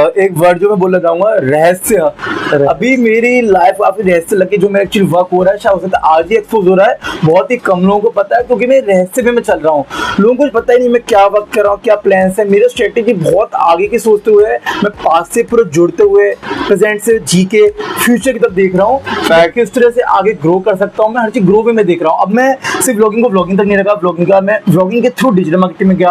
एक वर्ड जो मैं बोलना चाहूंगा, रहस्य। अभी मेरी लाइफ काफी रहस्य लगे, जो मेरा एक्चुअली वर्क हो रहा है, शायद हो सकता है आज ही एक्सपोज हो रहा है। बहुत ही कम लोगों को पता है, क्योंकि मैं रहस्य में चल रहा हूँ। लोगों को कुछ पता ही नहीं मैं क्या वर्क कर रहा हूँ, क्या प्लान्स है। मेरा स्ट्रेटेजी बहुत आगे की सोचते हुए है, मैं पास्ट से पूरा जुड़ते हुए प्रेजेंट से जी के फ्यूचर की तरफ देख रहा हूँ, किस तरह से आगे ग्रो कर सकता हूँ। मैं हर चीज ग्रो वे में देख रहा हूँ। अब मैं सिर्फ व्लॉगिंग को व्लॉगिंग तक नहीं रखा, व्लॉगिंग का मैं व्लॉगिंग के थ्रू डिजिटल मार्केटिंग में गया।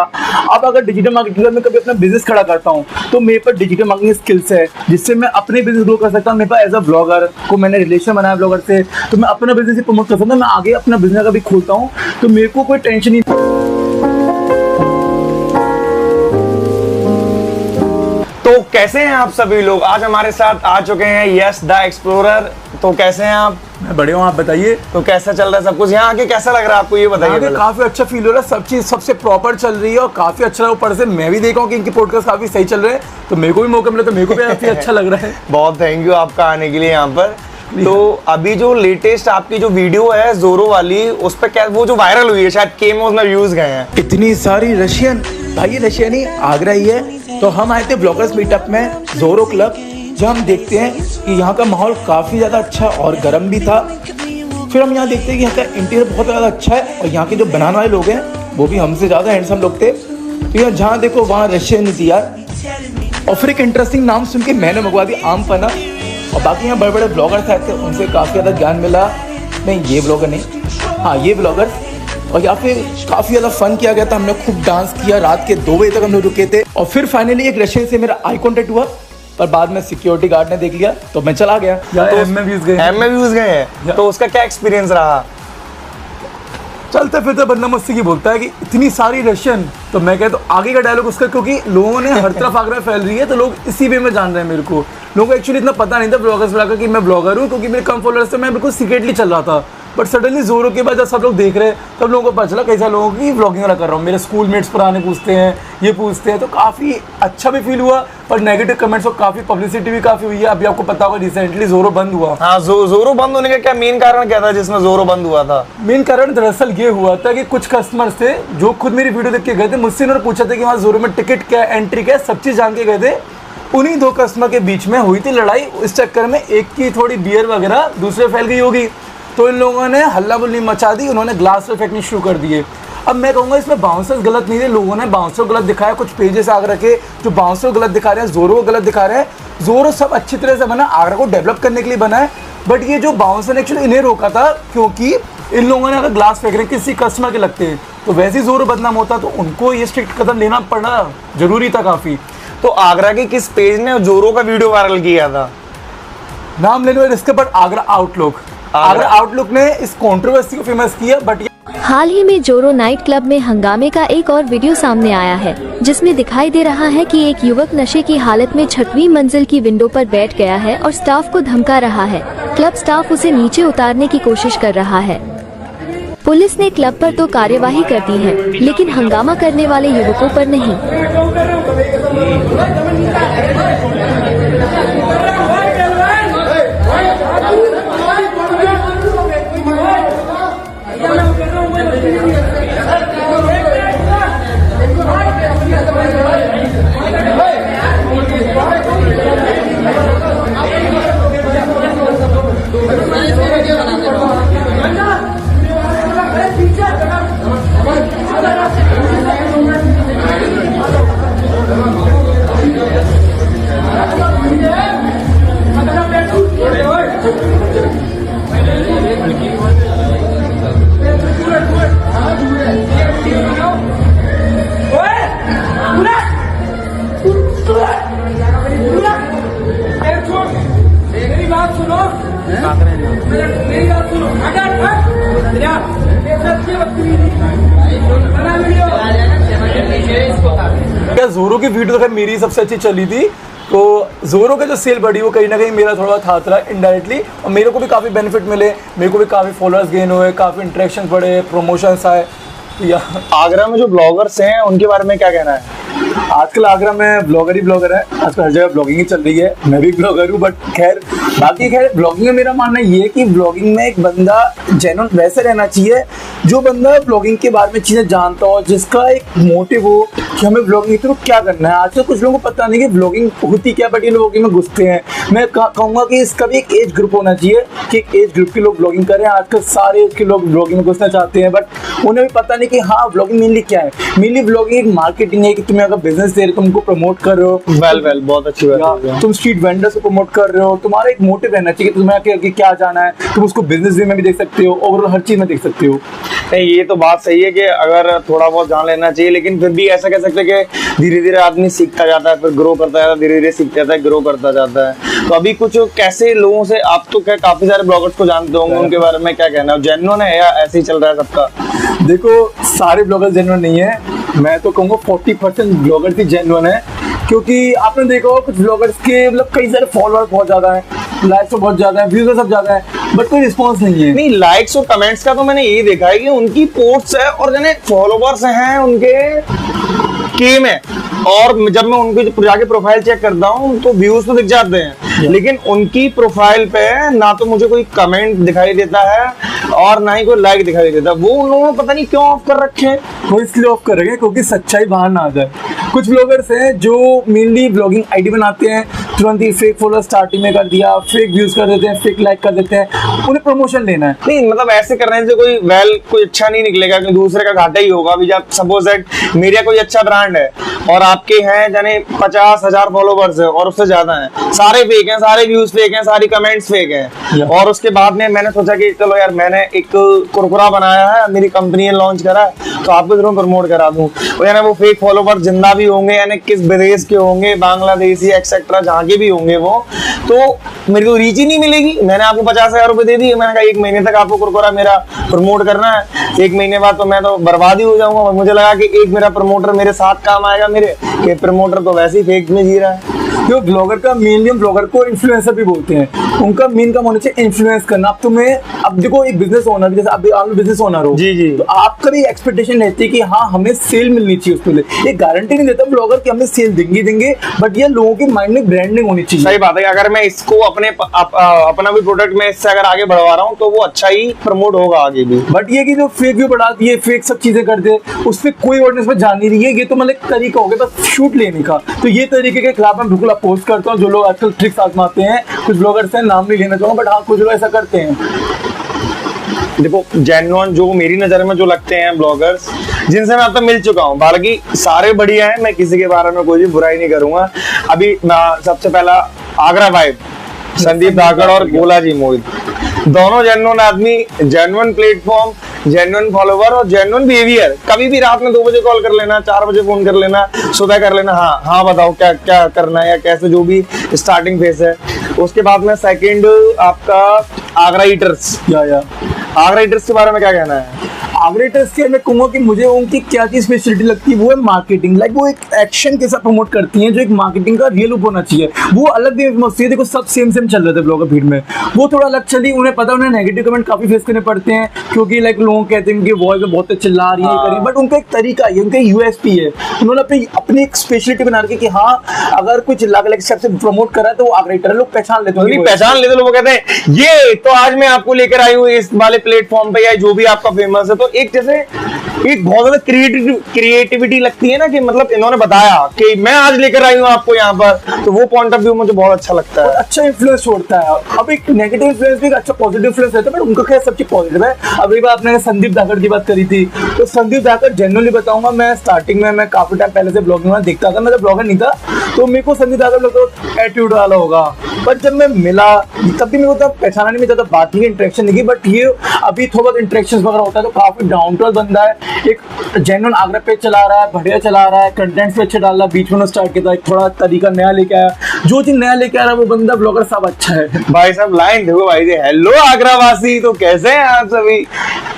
अब अगर डिजिटल मार्केटिंग में कभी अपना बिजनेस खड़ा करता हूँ तो मेरे पास डिजिटल मार्केटिंग स्किल्स है, जिससे मैं अपने बिजनेस ग्रो कर सकता हूँ। मेरे पास एज अ ब्लॉगर को मैंने रिलेशन बनाया ब्लॉगर से, तो मैं अपना बिजनेस प्रमोट कर सकता हूँ। मैं आगे अपना बिजनेस कभी खोलता हूँ तो मेरे को कोई टेंशन नहीं। तो कैसे हैं आप सभी लोग? आज हमारे साथ आ चुके हैं यश द एक्सप्लोरर। तो कैसे हैं आप? मैं बढ़िया हूँ, आप बताइए। तो कैसा चल रहा है सब कुछ? यहाँ आके कैसा लग रहा है आपको, ये बताइए। काफी अच्छा फील हो रहा है, सब चीज सबसे प्रॉपर चल रही है और काफी अच्छा। ऊपर से मैं भी देखा हूँ कि इनकी पॉडकास्ट काफी सही चल रहे हैं, तो मेरे को भी मौका मिला तो मेरे को भी काफी अच्छा लग रहा है। बहुत थैंक यू आपका आने के लिए यहाँ पर। तो अभी जो लेटेस्ट आपकी जो वीडियो है जोरो वाली, उस पर क्या वो जो वायरल हुई है, शायद केमोस में व्यूज गए हैं। इतनी सारी रशियन, भाई ये रशियन ही आगरा ही है। तो हम आए थे ब्लॉगर्स मीटअप में जोरो क्लब, जहाँ हम देखते हैं कि यहाँ का माहौल काफ़ी ज़्यादा अच्छा और गर्म भी था। फिर हम यहाँ देखते हैं कि यहाँ का इंटीरियर बहुत ज़्यादा अच्छा है और यहाँ के जो बनाने वाले लोग हैं वो भी हमसे ज़्यादा हैंडसम लोग थे। तो यहाँ जहाँ देखो वहाँ रशियन थी यार। और फिर एक इंटरेस्टिंग नाम सुन के मैंने मंगवा दी आम पन्ना। और बाकी यहाँ बड़े बड़े ब्लॉगर्स आए थे, उनसे काफ़ी ज़्यादा ज्ञान मिला। नहीं ये ब्लॉगर नहीं, हाँ ये ब्लॉगर। और यहाँ पे काफ़ी ज़्यादा फन किया गया था, हमने खूब डांस किया, रात के 2 बजे तक हम लोग रुके थे। और फिर फाइनली एक रशियन से मेरा आई कॉन्टेक्ट हुआ, पर बाद में सिक्योरिटी गार्ड ने देख लिया तो मैं चला गया। तो एम में व्यूज गए हैं, तो उसका क्या एक्सपीरियंस रहा? चलते फिरते बंदा मुझसे ये बोलता है कि इतनी सारी रशियन, तो मैं कहता हूँ आगे का डायलॉग उसका, क्योंकि लोगों ने हर तरफ आगरा फैल रही है तो लोग इसी वे में जान रहे हैं मेरे को। लोगों को एक्चुअली इतना पता नहीं था ब्लॉगर्स का कि मैं ब्लॉगर हूँ, क्योंकि मेरे कम फॉलोअर्स थे, मैं बिल्कुल सीक्रेटली चल रहा था। बट सडनली जोरो के बाद जब सब लोग देख रहे हैं तब लोगों को पता चला कई सारे लोगों की व्लॉगिंग वाला कर रहा हूँ। मेरे स्कूल मेट्स पुराने पूछते हैं, ये पूछते हैं, तो काफ़ी अच्छा भी फील हुआ। पर नेगेटिव कमेंट्स और काफ़ी पब्लिसिटी भी काफ़ी हुई है। अभी आपको पता होगा रिसेंटली जोरो बंद हुआ। हाँ, जोरो बंद होने का क्या मेन कारण क्या था जिसमें जोरो बंद हुआ था? मेन कारण दरअसल ये हुआ था कि कुछ कस्टमर्स थे जो खुद मेरी वीडियो देख के गए थे, मुझसे उन्होंने पूछा था कि वहाँ जोरो में टिकट क्या, एंट्री क्या, सब चीज़ जान के गए थे। उन्हीं 2 कस्टमर के बीच में हुई थी लड़ाई। इस चक्कर में एक की थोड़ी बियर वगैरह दूसरे फैल गई होगी, तो इन लोगों ने हल्ला बुल्ली मचा दी, उन्होंने ग्लास पे फेंकनी शुरू कर दिए। अब मैं कहूँगा इसमें बाउंसर्स गलत नहीं थे, लोगों ने बाउंसर गलत दिखाया। कुछ पेजेस आगरा के जो बाउंसर गलत दिखा रहे हैं, जोरो को गलत दिखा रहे हैं। जोरो सब अच्छी तरह से बना, आगरा को डेवलप करने के लिए बना है। बट ये जो बाउंसर ने एक्चुअली इन्हें रोका था, क्योंकि इन लोगों ने अगर ग्लास फेंक रहे हैं किसी कस्टमर के लगते हैं तो वैसे ही जोरो बदनाम होता, तो उनको ये स्ट्रिक्ट कदम लेना पड़ा, जरूरी था काफ़ी। तो आगरा के किस पेज ने जोरो का वीडियो वायरल किया था? नाम लेने वाले इसके, बट आगरा आउटलुक ने इस कंट्रोवर्सी को फेमस किया। बट हाल ही में जोरो नाइट क्लब में हंगामे का एक और वीडियो सामने आया है, जिसमें दिखाई दे रहा है कि एक युवक नशे की हालत में 6वीं मंजिल की विंडो पर बैठ गया है और स्टाफ को धमका रहा है। क्लब स्टाफ उसे नीचे उतारने की कोशिश कर रहा है। पुलिस ने क्लब पर तो कार्यवाही कर दी है, लेकिन हंगामा करने वाले युवकों पर नहीं। जोरो की वीडियो तो मेरी सबसे अच्छी चली थी, तो जोरो का जो सेल बढ़ी वो कहीं ना कहीं मेरा थोड़ा हाथ रहा इनडायरेक्टली, और मेरे को भी काफ़ी बेनिफिट मिले, मेरे को भी काफ़ी फॉलोअर्स गेन हुए, काफ़ी इंटरेक्शन बढ़े, प्रमोशंस आए। आगरा में जो ब्लॉगर्स हैं उनके बारे में क्या कहना है? आजकल आगरा में ब्लॉगर ही ब्लॉगर है, आजकल हर जगह ब्लॉगिंग ही चल रही है। मैं भी ब्लॉगर हूँ, बट खैर बाकी खैर ब्लॉगिंग में मेरा मानना ये है कि ब्लॉगिंग में एक बंदा जेन्युइन वैसे रहना चाहिए जो बंदा ब्लॉगिंग के बारे में चीजें जानता हो, जिसका एक मोटिव हो कि हमें ब्लॉगिंग के थ्रू क्या करना है। आजकल कुछ लोगों को पता नहीं कि ब्लॉगिंग होती क्या, बट ये लोग ब्लॉगिंग में घुसते हैं। मैं कहूंगा कि इसका भी एक एज ग्रुप होना चाहिए कि एक एज ग्रुप के लोग ब्लॉगिंग करें। आजकल सारे एज के लोग ब्लॉगिंग में घुसना चाहते हैं, बट उन्हें भी पता नहीं कि हाँ ब्लॉगिंग मेनली क्या है। मेनली ब्लॉगिंग एक मार्केटिंग है कि तुम्हें अगर बिजनेस दे रहे हो, तुमको प्रमोट कर रहे हो, वेल बहुत अच्छी बात है। तुम स्ट्रीट वेंडर्स को प्रमोट कर रहे हो, तुम्हारा एक मोटिव रहना चाहिए कि तुम्हें आगे क्या जाना है। तुम उसको बिजनेस वे में भी देख सकते हो, ओवरऑल हर चीज में देख सकते हो। नहीं, ये तो बात सही है कि अगर थोड़ा बहुत जान लेना चाहिए, लेकिन फिर भी ऐसा कह सकते हैं कि धीरे धीरे आदमी सीखता जाता है, फिर ग्रो करता जाता है, धीरे धीरे सीखता जाता है, ग्रो करता जाता है। तो अभी कुछ कैसे लोगों से, आप तो क्या काफी सारे ब्लॉगर्स को जानते होंगे, उनके बारे में क्या कहना है? जेन्युइन है या ऐसे ही चल रहा है सबका? देखो, सारे ब्लॉगर्स जेन्युइन नहीं है। मैं तो कहूँगा 40% ब्लॉगर्स ही जेन्युइन है, क्योंकि आपने देखा होगा कुछ ब्लॉगर्स के मतलब कई सारे फॉलोअर बहुत ज्यादा है, लाइक्स तो बहुत ज्यादा है, व्यूज सब ज्यादा है, बट कोई रिस्पॉन्स नहीं है। नहीं, लाइक्स और कमेंट्स का तो मैंने यही देखा है कि उनकी पोस्ट्स है और जने फॉलोवर्स हैं उनके केम है, और जब मैं उनकी जाके प्रोफाइल चेक करता हूँ तो व्यूज तो दिख जाते हैं, लेकिन उनकी प्रोफाइल पे ना तो मुझे कोई कमेंट दिखाई देता है और ना ही कोई लाइक दिखाई देता। वो उन लोगों ने पता नहीं क्यों ऑफ कर रखे हैं। वो इसलिए ऑफ कर रहे हैं क्योंकि सच्चाई बाहर ना आ जाए। कुछ ब्लॉगर्स हैं जो मेनली ब्लॉगिंग आईडी बनाते हैं, तुरंत ही फेक फॉलोअर स्टार्टिंग में कर दिया, फेक व्यूज कर देते हैं, फेक लाइक कर देते हैं, उन्हें प्रमोशन लेना है। नहीं, मतलब ऐसे करने से कोई अच्छा नहीं निकलेगा, कि दूसरे का घाटा ही होगा। अभी जब सपोज दैट मेरा कोई अच्छा ब्रांड है और आपके हैं जाने 50,000 फॉलोवर्स है और उससे ज्यादा है, सारे फेक हैं, सारे व्यूज फेक हैं, सारी कमेंट्स फेक हैं, और उसके बाद में मैंने सोचा कि चलो यार, मैंने एक कुरकुरा बनाया है, मेरी कंपनी ने लॉन्च करा है, तो आपको जरूर प्रमोट करा दूं। यानी वो फेक फॉलोवर जिंदा भी होंगे, यानी किस विदेश के होंगे, बांग्लादेशी एक्सेट्रा, जहाँ के भी होंगे वो, तो मेरी को रीच ही नहीं मिलेगी। मैंने आपको 50,000 रुपए दे दिए, मैंने कहा 1 महीने तक आपको कुरकुरा मेरा प्रमोट करना है, 1 महीने बाद तो मैं तो बर्बाद ही हो जाऊंगा। मुझे लगा कि एक मेरा प्रमोटर मेरे साथ काम आएगा मेरे, कि प्रमोटर तो वैसे ही फेक में जी रहा है। जो ब्लॉगर का मेनली हम ब्लॉगर को इन्फ्लुएंसर भी बोलते हैं, उनका मेन काम होना चाहिए इन्फ्लुएंस करना। अब तुम्हें, अब देखो एक बिजनेस ओनर, जैसे अभी आप बिजनेस ओनर हो जी जी, तो आपका भी एक्सपेक्टेशन रहती है कि हाँ हमें सेल मिलनी चाहिए उसके लिए। ये गारंटी नहीं देता ब्लॉगर कि हमें सेल देंगे, बट ये लोगों के माइंड में ब्रांडिंग होनी चाहिए। सही बात है। अगर मैं इसको अपना भी प्रोडक्ट में इससे अगर आगे बढ़वा रहा हूँ तो वो अच्छा ही प्रमोट होगा आगे भी। बट ये कि जो फेक व्यू बढ़ा दिए, फेक सब चीजें कर दे, उस पर कोई ऑडियंस में जान नहीं रही है, ये तो मतलब एक तरीका हो गया बस शूट लेने का। तो ये तरीके के खिलाफ मैं बिल्कुल अपोज करता हूँ। जो लोग आजकल ट्रिक्स आजमाते हैं, कुछ ब्लॉगर्स हैं, नाम नहीं लेना चाहूंगा, बट हाँ कुछ लोग ऐसा करते हैं। देखो, जेन्युइन जो मेरी नजर में जो लगते हैं ब्लॉगर्स, जिनसे मैं अब तक मिल चुका हूँ, बाकी सारे बढ़िया हैं, मैं किसी के बारे में कोई भी बुराई नहीं करूंगा। अभी सबसे पहला आगरा वाइब, संदीप धाकड़ और गोला जी मोहित, दोनों जेन्युइन आदमी, जेन्युइन प्लेटफॉर्म, जेन्युइन फॉलोवर और जेन्युइन बिहेवियर। कभी भी रात में 2 बजे कॉल कर लेना, 4 बजे फोन कर लेना, सुबह कर लेना, हाँ बताओ क्या क्या करना है या कैसे, जो भी स्टार्टिंग फेस है। उसके बाद में सेकंड आपका आगरा ईटर्स। आगरा ईटर्स के बारे में क्या कहना है? आगरा ईटर्स के मैं कहूंगा कि मुझे उनकी क्या चीज स्पेशलिटी लगती है, वो है मार्केटिंग। लाइक वो एक एक्शन के साथ प्रमोट करती हैं, जो एक मार्केटिंग का रियल होना चाहिए। वो अलग भी मस्त है। देखो सब सेम चल रहे थे ब्लॉगर फीड में, वो थोड़ा अलग चली। उन्हें पता, उन्हें नेगेटिव कमेंट काफी फेस करने पड़ते हैं, क्योंकि लाइक लोग कहते हैं कि वॉइस में बहुत चिल्ला रही है, करी, बट उनका एक तरीका है, उनका यूएसपी है। उन्होंने अपनी एक स्पेशलिटी बना रखी कि हाँ अगर कोई चिल्ला के सबसे प्रमोट करा है तो वो आगरा ईटर है। लोग पहचान लेते हैं, पहचान लेते लोग कहते हैं ये तो आज मैं आपको लेकर आई हूँ इस वाले प्लेटफॉर्म पे, या जो भी आपका फेमस है। तो एक जैसे एक बहुत ज्यादा क्रिएटिविटी लगती है ना, कि मतलब इन्होंने बताया कि मैं आज लेकर आई हूँ आपको यहाँ पर, तो वो पॉइंट ऑफ व्यू मुझे बहुत अच्छा लगता है। अच्छा इन्फ्लुएंस छोड़ता है। अब एक नेगेटिव इन्फ्लुएंस भी, अच्छा पॉजिटिव इन्फ्लुएंस रहता है, बट उनका खैर सब चीज पॉजिटिव है। अभी बात आपने संदीप धाकड़ की बात करी थी, तो संदीप धाकड़ जेन्युइनली बताऊंगा, मैं स्टार्टिंग में मैं काफी टाइम पहले से ब्लॉगिंग में देखता था। मैं जब ब्लॉगर नहीं था तो मेरे को संदीप धाकड़ लगता एटीट्यूड वाला होगा, बट जब मैं मिला तब भी मेरे को पहचाना नहीं, ज्यादा बात नहीं, इंटरेक्शन नहीं की। बट ये अभी थोड़ा बहुत इंटरेक्शन वगैरह होता है तो काफी डाउन टू अर्थ बंदा है, एक जेन्युइन आगरा पेज चला रहा है, बढ़िया चला रहा है, कंटेंट्स पे अच्छा डाल रहा है। बीच में स्टार्ट किया था, एक थोड़ा तरीका नया लेके आया, जो चीज नया लेके आ रहा है वो बंदा ब्लॉगर सब अच्छा है। भाई साहब लाइन देखो भाई, हेलो आगरा वासी, तो कैसे हैं आप सभी?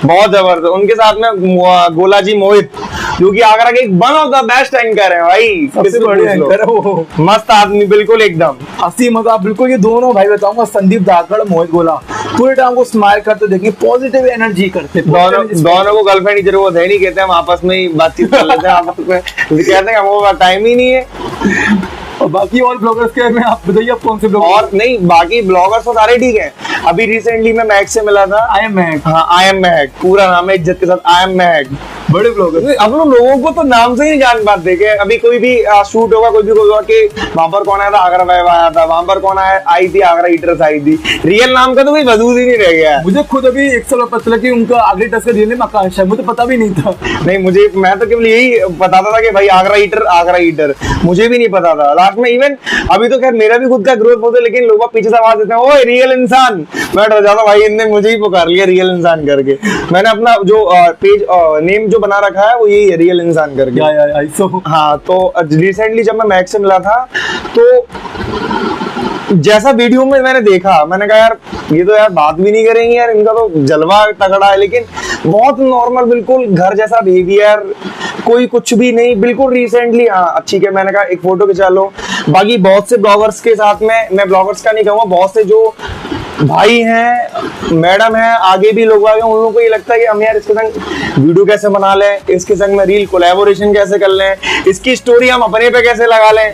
बहुत जबरदस्त। उनके साथ में गोला जी मोहित, जो कि आगरा के एक one of the best anchor है भाई, सबसे बढ़िया एंकर है वो, मस्त आदमी, बिल्कुल एकदम हंसी मजाक बिल्कुल। ये दोनों भाई बताऊंगा, संदीप धाकड़, मोहित गोला, पूरे टाइम को स्माइल करते देखिए, पॉजिटिव एनर्जी करते। दोनों को गर्लफ्रेंड की जरूरत है नहीं, कहते हम आपस में ही बातचीत कर लेते हैं, आपस में कहते हैं वो टाइम ही नहीं है। और बाकी और ब्लॉगर्स के में आप बताइए, आप कौन से ब्लॉगर? और नहीं, बाकी ब्लॉगर्स तो सारे ठीक हैं। अभी रिसेंटली मैं महक से मिला था। आई एम महक। हाँ, आई एम महक, पूरा नाम है इज्जत के साथ, आई एम महक। बड़े ब्लॉगर। अब लोगों को तो नाम से ही नहीं जान पाते कि अभी कोई भी शूट होगा, कोई भी होगा कि वहां पर कौन आया था, आगरा वाइब आया था, वहां पर कौन आई थी, आगरा ईटर्स आई थी। रियल नाम का तो कोई वजूद ही नहीं रह गया है। मुझे खुद अभी 1 साल पता चला कि उनका आगरा ईटर्स का रियल नेम आकाश है, मुझे पता भी नहीं था। नहीं, मैं तो केवल यही बताता था कि भाई आगरा ईटर, मुझे भी नहीं पता था। लास्ट में इवन अभी तो खैर मेरा भी खुद का ग्रोथ होता है, लेकिन लोग पीछे से आवाज देते हैं, ओए रियल इंसान। मैं डर जाता भाई, इनने मुझे ही पुकार लिया रियल इंसान करके। मैंने अपना जो पेज नेम जो बना रखा है वो यही है, रियल इंसान करके। हाँ, तो रिसेंटली जब मैं महक से मिला था तो जैसा वीडियो में मैंने देखा, मैंने कहा यार ये तो यार बात भी नहीं करेंगे यार, इनका तो जलवा तगड़ा है, लेकिन बहुत नॉर्मल, बिल्कुल घर जैसा बिहेवियर, कोई कुछ भी नहीं, बिल्कुल रिसेंटली। हाँ ठीक है, मैंने कहा एक फोटो खिंचा लो। बाकी बहुत से ब्लॉगर्स के साथ में, मैं ब्लॉगर्स का नहीं कहूँगा, बहुत से जो भाई हैं, मैडम हैं, आगे भी लोग आगे, उन लोगों को ये लगता है कि हम यार इसके संग वीडियो कैसे बना लें, इसके संग में रील कोलैबोरेशन कैसे कर लें, इसकी स्टोरी हम अपने पे कैसे लगा लें।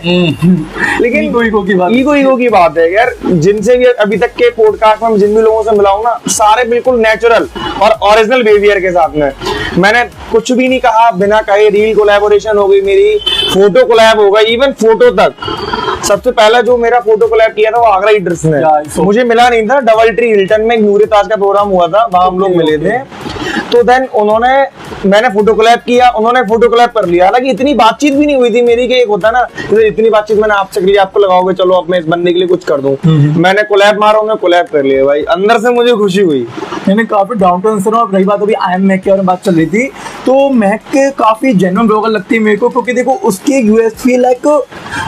लेकिन ईगो की बात है यार। जिनसे भी अभी तक के पॉडकास्ट में जिन भी लोगों से मिला हूं ना, सारे बिल्कुल नेचुरल और ओरिजिनल बिहेवियर के साथ में। मैंने कुछ भी नहीं कहा बिना कहे, रील कोलैबोरेशन हो गई मेरी, फोटो कोलैब हो गई, इवन फोटो तक। सबसे पहला जो मेरा फोटो कोलैब किया था वो आगरा ईटर्स ने, मुझे मिला नहीं था, डबल ट्री हिल्टन में नूरे ताज का प्रोग्राम हुआ था, वहां हम लोग मिले थे। तो देन मैंने फोटो कोलैब किया, उन्होंने फोटो कोलैब कर लिया। हालांकि इतनी बातचीत भी नहीं हुई थी मेरी, कि एक होता ना इतनी बातचीत मैंने आपसे कर ली, आपको लगाओगे चलो अब मैं इस बंदे के लिए कुछ कर दूं। मैंने कोलैब मारा, उन्होंने कोलैब कर लिया भाई, अंदर से मुझे खुशी हुई। मैंने काफी डाउन टू अर्थ। अब रही बात अभी आई एम महक की और बात चल रही थी, तो महक के काफी जेन्युइन ब्लॉगर लगती है मेरे को, क्योंकि देखो उसकी यूएसपी लाइक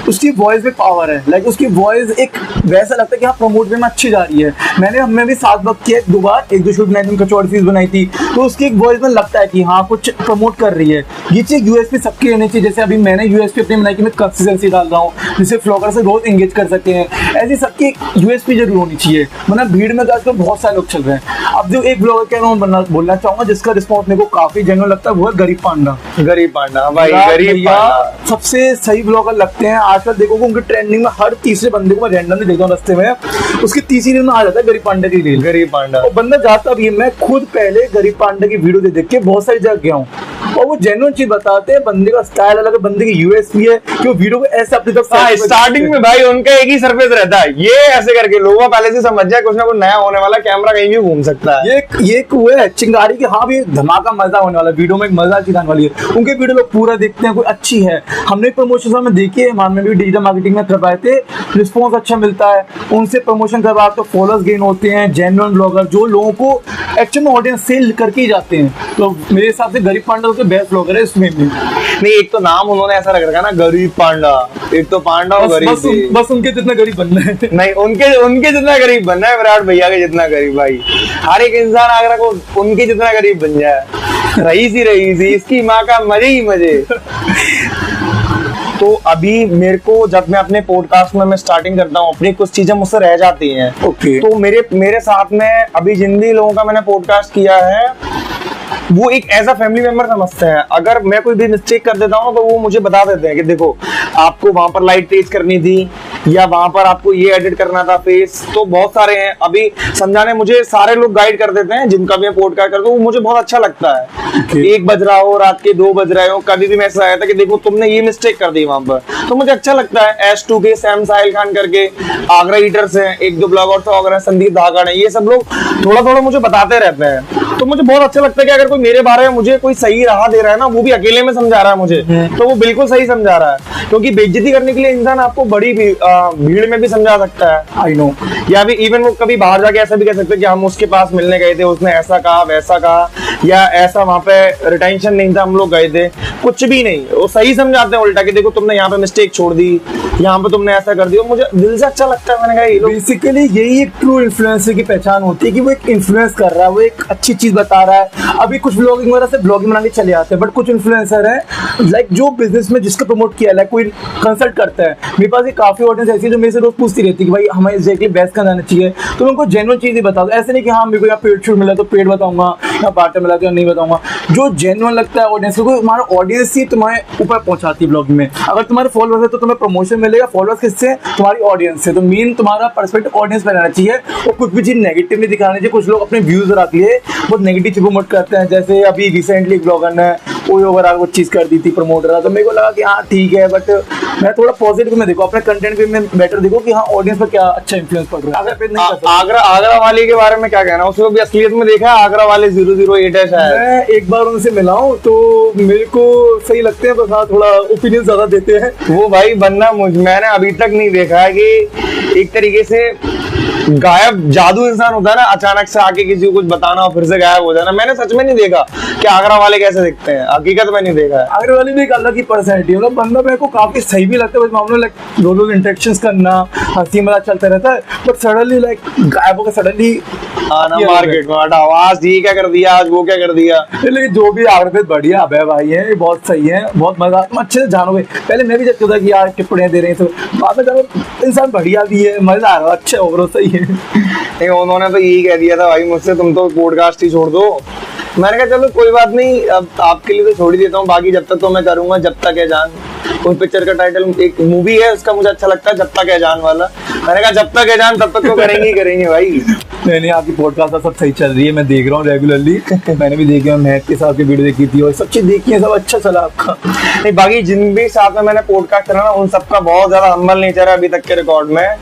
उसकी वॉइस में पावर है, लाइक उसकी वॉइस एक वैसा लगता है कि हाँ प्रमोट में अच्छी जा रही है। हमने भी साथ वक्त किया 2 बार, 1-2 शूट बनाई थी, कचौड़ी सीरीज बनाई थी, तो उसकी एक वॉइस में लगता है कि हाँ कुछ प्रमोट कर रही है। ये चीज यूएसपी सबकी रहनी चाहिए। जैसे अभी मैंने यूएसपी अपनी बनाई कि मैं कंसिस्टेंसी डाल रहा हूँ, जिससे फ्लॉगर से रोज एंगेज कर सकते हैं, ऐसी सबकी यूएसपी जरूर होनी चाहिए। मतलब भीड़ में आजकल बहुत सारे लोग चल रहे हैं। अब जो एक ब्लॉगर के नाम बोलना चाहूंगा जिसका रिस्पॉन्स मेरे को काफी जेन्युइन लगता है, वो है गरीब पांडा भाई। गरीब पांडा सबसे सही ब्लॉगर लगते हैं आजकल। देखो उनके ट्रेंडिंग में हर तीसरे बंदे को मैं रैंडमली देखता हूँ रास्ते में, उसकी तीसरी रील में आ जाता है गरीब पांडा की रील। गरीब पांडा और बंदा जाता भी है। मैं खुद पहले गरीब पांडा की वीडियो देख के बहुत सारी जगह गया हूँ, और वो जेन्युइन चीज बताते हैं। बंदे का स्टाइल अलग है, बंदे की यूएसपी है कि वो वीडियो को ऐसे अपनी तरफ स्टार्टिंग में भाई उनका एक ही सरफेस रहता है, ये ऐसे करके लोगों पहले से समझ जाए कुछ ना कुछ नया होने वाला, कैमरा कहीं भी घूम सकता है। ये वो है चिंगारी की, हाँ भी धमाका मजा होने वाला, वीडियो में एक मजा चीज आने वाली है। उनके वीडियो लोग पूरा देखते हैं, कोई अच्छी है। हमने प्रमोशन में देखी है, हमारे भी डिजिटल मार्केटिंग में करवाए थे, रिस्पॉन्स अच्छा मिलता है, उनसे प्रमोशन करवा तो फॉलोअर्स गेन होते हैं। जेन्युइन ब्लॉगर जो लोगों को एक्चुअल में ऑडियंस सेल करके ही जाते हैं, तो मेरे हिसाब से गरीब पांडा सबसे बेस्ट ब्लॉगर है इसमें भी। नहीं, एक तो नाम उन्होंने ऐसा रख रखा ना, गरीब पांडा, एक तो पांडा और गरीब। बस उनके जितना गरीब बनना है। नहीं, उनके जितना गरीब बनना है, विराट भैया के जितना गरीब भाई। हर एक इंसान आगरा को उनके जितना गरीब बन जाए, रईसी इसकी माँ का मजे ही मजे। तो अभी मेरे को जब मैं अपने पॉडकास्ट में मैं स्टार्टिंग करता हूँ, अपनी कुछ चीजें मुझसे रह जाती हैं। तो मेरे साथ में अभी जिन भी लोगों का मैंने पॉडकास्ट किया है, वो एक एज अ फैमिली मेंबर समझते हैं। अगर मैं कोई भी मिस्टेक कर देता हूँ तो वो मुझे बता देते हैं कि देखो आपको वहां पर लाइट तेज करनी थी, या वहां पर आपको ये एडिट करना था फेस। तो बहुत सारे हैं अभी समझाने, मुझे सारे लोग गाइड कर देते हैं जिनका भी पॉडकास्ट करता हूँ, वो मुझे बहुत अच्छा लगता है। 1 बज रहा हो, रात के 2 बज रहे हो, कभी भी मैसेज आया था कि देखो तुमने ये मिस्टेक कर दी वहां पर, तो मुझे अच्छा लगता है। S2 के सैम साहिल खान करके आगरा ईटर्स हैं, 1-2 ब्लॉगर तो आगरा, संदीप धाकड़ है, ये सब लोग थोड़ा थोड़ा मुझे बताते रहते हैं। तो मुझे बहुत अच्छा लगता है कि अगर कोई मेरे बारे में मुझे कोई सही राह दे रहा है ना, वो भी अकेले में समझा रहा है मुझे, तो वो बिल्कुल सही समझा रहा है। क्योंकि बेइज्जती करने के लिए इंसान आपको बड़ी भीड़ में भी समझा सकता है, आई नो, या भी इवन वो कभी बाहर जाके ऐसा भी कह सकते हैं कि हम उसके पास मिलने गए थे, उसने ऐसा कहा वैसा कहा, या ऐसा वहां पे रिटेंशन नहीं था, हम लोग गए थे, कुछ भी नहीं। वो सही समझाते हैं उल्टा कि देखो तुमने यहाँ पे मिस्टेक छोड़ दी, यहाँ पे तुमने ऐसा कर दिया। मुझे दिल से अच्छा लगता है। मैंने कहा ये लोग बेसिकली यही एक ट्रू इन्फ्लुएंसर की पहचान होती है कि वो एक इन्फ्लुएंस कर रहा है, वो एक अच्छी चीज बता रहा है। अभी कुछ ब्लॉगिंग वगैरह से ब्लॉगिंग बना के चले आते हैं, बट कुछ इन्फ्लुएंसर है लाइक जो बिजनेस में जिसको प्रमोट किया, लाइक कोई कंसल्ट करता है। मेरे पास काफी ऑडियंस ऐसी है जो मेरे से रोज पूछती रहती है कि भाई हमें बेस्ट का जाना चाहिए, तो मैं उनको जेन्युइन चीजें बता दो। ऐसे नहीं कि हाँ मेरे को यहाँ पेड शूट मिला तो पेड बताऊंगा, या पार्टनर मिला तो नहीं बताऊंगा। जो जेन्युइन लगता है ऑडियंस को, हमारा ऑडियंस ही तुम्हारे ऊपर पहुंचाती है ब्लॉगिंग में। अगर तुम्हारे फॉलोअर्स है तो तुम्हें प्रमोशन मिलेगा, फॉलोअर्स किससे? तुम्हारी ऑडियंस से। तो मेन तुम्हारा पर्सपेक्टिव ऑडियंस पर रहना चाहिए और कुछ भी चीज नेगेटिव नहीं दिखानी चाहिए। कुछ लोग अपने व्यूज रख लिए बहुत नेगेटिव चीज प्रमोट करते हैं, जैसे अभी रिसेंटली एक ब्लॉगर ने कोई ओवरऑल कुछ चीज कर दी थी प्रमोट रहा, तो मेरे को लगा कि हाँ ठीक है, बट मैं थोड़ा पॉजिटिव में देखो, अपने कंटेंट पे मैं बेटर देखो कि हाँ ऑडियंस पर क्या अच्छा इन्फ्लुएंस पड़ रहा है। अगर फिर नहीं कर सकते। आगरा वाले के बारे में क्या कहना, उसको भी असलियत में देखा है? आगरा वाले 008 है शायद। मैं एक बार उनसे मिला हूँ तो मेरे को सही लगते हैं, बस हाँ थोड़ा ओपिनियन ज्यादा देते हैं वो भाई बंदा मैंने अभी तक नहीं देखा है कि एक तरीके से गायब जादू इंसान होता है ना, अचानक से आके किसी को कुछ बताना और फिर से गायब हो जाना। मैंने सच में नहीं देखा कि आगरा वाले कैसे दिखते हैं, हकीकत में नहीं देखा है। आगरा वाले भी एक अलग ही पर्सनैलिटी है, मतलब बंदा मेरे को काफी सही भी लगता है, बस मामला लाइक रोज इंटरेक्शंस करना, हंसी मजाक चलता रहता है, बट सडनली लाइक गायब होकर सडनली आना मार्केट में आवाज ये क्या कर दिया, आज वो क्या कर दिया। लेकिन जो भी आगरा पे बढ़िया अभय भाई है, बहुत सही है, बहुत मजा, तुम अच्छे से जानोगे। पहले मैं भी जब था कि यार टिप्पणियां दे रहे हैं, तो बाद में जानो इंसान बढ़िया भी है, मजा आ रहा है, अच्छा ओवरऑल सही है। नहीं, उन्होंने तो यही कह दिया था भाई मुझसे, तुम तो पॉडकास्ट ही छोड़ दो। मैंने कहा चलो कोई बात नहीं, अब आपके लिए तो छोड़ ही देता हूँ, बाकी जब तक तो मैं करूंगा। जब तक है जान, उस पिक्चर का टाइटल एक मूवी है उसका, मुझे अच्छा लगता है, जब तक है जान वाला। मैंने कहा जब तक है जान तब तक तो करेंगे भाई। नहीं, आपकी पॉडकास्ट सब सही चल रही है, मैं देख रहा हूँ रेगुलरली। मैंने भी देखी है, महक के साथ की वीडियो देखी थी और सब चीज देखी है, सब अच्छा चला आपका। नहीं, बाकी जिन भी साथ में मैंने पॉडकास्ट करा ना, उन सबका बहुत ज्यादा हम्बल नेचर है अभी तक के रिकॉर्ड में।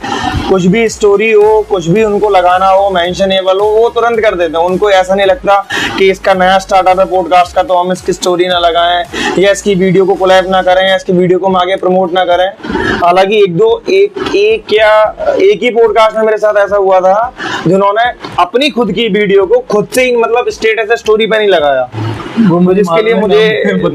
कुछ भी स्टोरी हो, कुछ भी उनको लगाना हो, मेंशनेबल हो, वो तुरंत कर देते हैं। उनको ऐसा नहीं लगता कि इसका नया स्टार्टअप है पॉडकास्ट का तो हम इसकी स्टोरी ना लगाएं, या इसकी वीडियो को कोलैब ना करें, या इसकी वीडियो को हम आगे प्रमोट ना करें। हालांकि एक ही पॉडकास्ट में मेरे साथ ऐसा हुआ था जिन्होंने अपनी खुद की वीडियो को खुद से ही मतलब स्टेटस स्टोरी पे नहीं लगाया,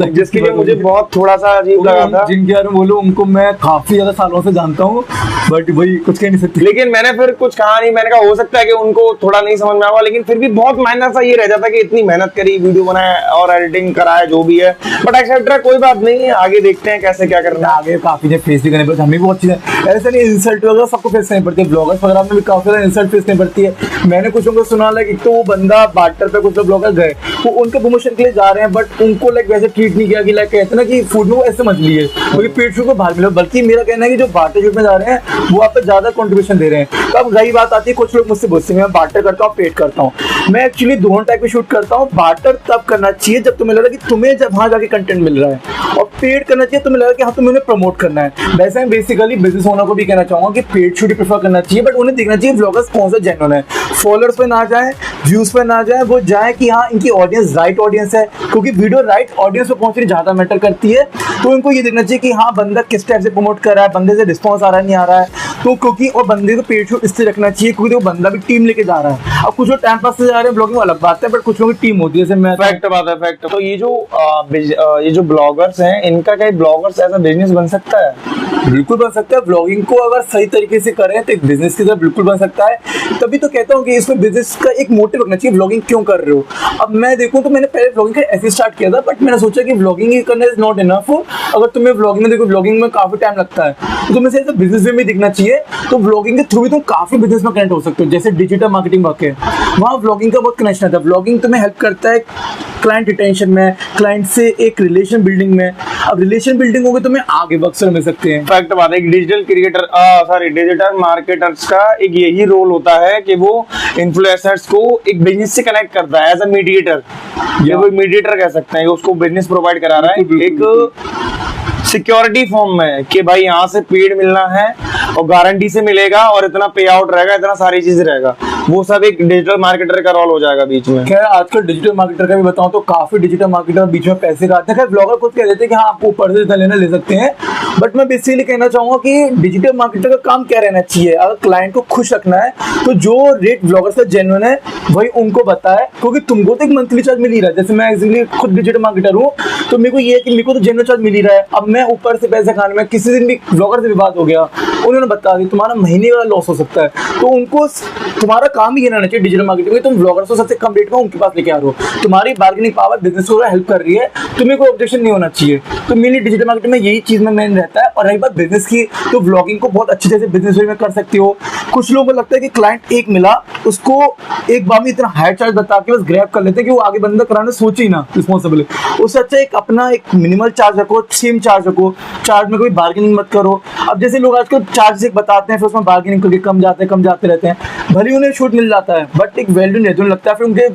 जिसके लिए मुझे बहुत थोड़ा सा अजीब लगा था। जिनके बारे में बोलूं उनको मैं काफी ज्यादा सालों से जानता हूँ, बट वही कुछ कह नहीं सकते। लेकिन मैंने फिर कुछ कहा नहीं, मैंने कहा हो सकता है कि उनको थोड़ा नहीं समझ में आया, लेकिन फिर भी बहुत मायना सा ये रह जाता कि इतनी मेहनत करी, वीडियो बनाया और एडिटिंग कराया, जो भी है, बट एक्सेट्रा कोई बात नहीं, आगे देखते हैं कैसे क्या करना है। आगे काफी चीजें फेस भी करनी पड़ती है, हमें बहुत चीजें ऐसे नहीं, इंसल्ट वगैरह सबको फेस करनी पड़ती है, ब्लॉगर्स वगैरह में भी काफी ज्यादा इंसल्ट फेस करनी पड़ती है। मैंने कुछ लोगों को सुना लाइक एक तो वो बंदा बार्टर पे कुछ लोग ब्लॉगर गए, वो उनके प्रमोशन के लिए जा रहे हैं, बट उनको लाइक वैसे ट्रीट नहीं किया कि लाइक कहते ना कि फूड में वो ऐसे मछली है, क्योंकि पेट शूट को बाहर मिला। बल्कि मेरा कहना है कि जो बार्टर शूट में जा रहे हैं वो आप ज्यादा कंट्रीब्यूशन दे रहे हैं। तो अब रही बात आती है, कुछ लोग मुझसे बोलते हैं मैं बार्टर करता हूँ, पेड करता हूँ। मैं एक्चुअली दोनों टाइप के शूट करता हूँ। बार्टर तब करना चाहिए जब तुम्हें लग रहा है कि तुम्हें जब वहां जाके कंटेंट मिल रहा है, और पेड करना चाहिए तुम्हें लग रहा है कि हाँ तुम्हें उन्हें प्रमोट करना है। वैसे मैं बेसिकली बिजनेस ओनर को भी कहना चाहूंगा कि पेड शूट ही प्रेफर करना चाहिए, बट उन्हें देखना चाहिए ब्लॉगर्स कौन सा जेन्युइन है, फॉलोअर्स पे ना जाए, व्यूज पे ना जाए, वो जाए कि हाँ इनकी ऑडियंस राइट ऑडियंस है, क्योंकि वीडियो राइट ऑडियंस पे पहुंचनी ज्यादा मैटर करती है। तो इनको ये देखना चाहिए कि हाँ बंदा किस टाइप से प्रमोट कर रहा है, बंदे से रिस्पॉन्स आ रहा है नहीं आ रहा है। तो क्योंकि और बंदे को पेड शूट इससे रखना चाहिए क्योंकि वो बंदा भी टीम लेके जा रहा है। अब कुछ लोग टाइम पास से जा रहे हैं, ब्लॉगिंग अलग बात है, बट कुछ लोगों की टीम होती है, जैसे मैं। फैक्ट बात है, फैक्ट। तो ये जो ब्लॉगर्स हैं, इनका क्या ब्लॉगर्स ऐसा बिजनेस बन सकता है? बिल्कुल बन सकता है। ब्लॉगिंग को अगर सही तरीके से करें तो एक बिजनेस की तरह बिल्कुल बन सकता है। तभी तो कहता हूँ कि इसमें बिजनेस का एक मोटिव रखना चाहिए, ब्लॉगिंग क्यों कर रहे हो। अब मैं देखूँ तो मैंने पहले ब्लॉगिंग का ऐसे स्टार्ट किया था, बट मैंने सोचा कि ब्लॉगिंग ही करना इज नॉट इनफ। अगर तुम्हें ब्लॉगिंग में देखो, ब्लॉगिंग में काफी टाइम लगता है, तो तुम्हें ऐसा बिजनेस में भी दिखना चाहिए। तो ब्लॉगिंग के थ्रू भी तुम काफी बिजनेस में कनेक्ट हो सकते हो, जैसे डिजिटल मार्केटिंग वर्क है, वहाँ ब्लॉगिंग का बहुत कनेक्शन आता है। ब्लॉगिंग तुम्हें हेल्प करता है क्लाइंट रिटेंशन में, क्लाइंट से एक रिलेशन बिल्डिंग में। अब रिलेशन बिल्डिंग होगी तो मैं आगे बक्सर मिल सकते हैं। फैक्ट बात है, एक डिजिटल मार्केटर्स का एक यही रोल होता है कि वो इन्फ्लुएंसर्स को एक बिजनेस से कनेक्ट करता है एज अ मीडिएटर। ये वो मीडिएटर कह सकते हैं, उसको बिजनेस प्रोवाइड करा रहा है एक सिक्योरिटी फॉर्म में कि भाई यहाँ से पेड मिलना है और गारंटी से मिलेगा और इतना पे आउट रहेगा, इतना सारी चीज रहेगा। वो सब एक डिजिटल मार्केटर का रोल हो जाएगा बीच में। खैर आजकल डिजिटल मार्केटर का भी बताऊं तो काफी डिजिटल मार्केटर बीच में पैसे काटते हैं। खैर ब्लॉगर खुद कह देते हैं कि हाँ आपको ऊपर से इतना लेना ले सकते हैं, बट मैं बेसिकली कहना चाहूंगा कि डिजिटल मार्केटर का काम क्या रहना चाहिए, अगर क्लाइंट को खुश रखना है तो जो रेट ब्लॉगर से जेन्युइन है वही उनको बताए, क्योंकि तुमको तो एक मंथली चार्ज मिल ही रहा है। जैसे मैं एक्चुअली खुद डिजिटल मार्केटर हूँ, तो मेरे को ये है कि मेरे को तो जेन्युइन चार्ज मिल ही रहा है। अब मैं ऊपर से पैसे खाने में, किसी दिन भी ब्लॉगर से विवाद हो गया, उन्होंने बता दिया तुम्हारा महीने का लॉस हो सकता है, तो उनको तुम्हारा काम ही रहना चाहिए डिजिटल मार्केटिंग में। तुम ब्लॉगर्स को सबसे कम रेट में उनके पास लेके आ रहे हो, तुम्हारी बार्गेनिंग पावर बिजनेस को हेल्प कर रही है, तुम्हें कोई ऑब्जेक्शन नहीं होना चाहिए। तो मेनली डिजिटल मार्केटिंग में यही चीज में मेन रहता है। और रही बात बिजनेस की, तो ब्लॉगिंग को बहुत अच्छे से बिजनेस वे में कर सकती हो। कुछ लोगों को लगता है कि क्लाइंट एक मिला उसको एक बार में इतना हाई चार्ज बता के बस ग्रैब कर लेते हैं कि वो आगे बंदा कराने सोचे ही ना रिस्पॉन्सिबल। उससे अच्छा एक अपना एक मिनिमल चार्ज रखो, सेम चार्ज रखो, चार्ज में कोई बार्गेनिंग मत करो। अब जैसे लोग आजकल चार्ज एक बताते हैं फिर उसमें बार्गेनिंग करके कम जाते रहते हैं, भले ही उन्हें छूट मिल जाता है बट एक वैल्यू नहीं रहती, उन्हें लगता है फिर उनके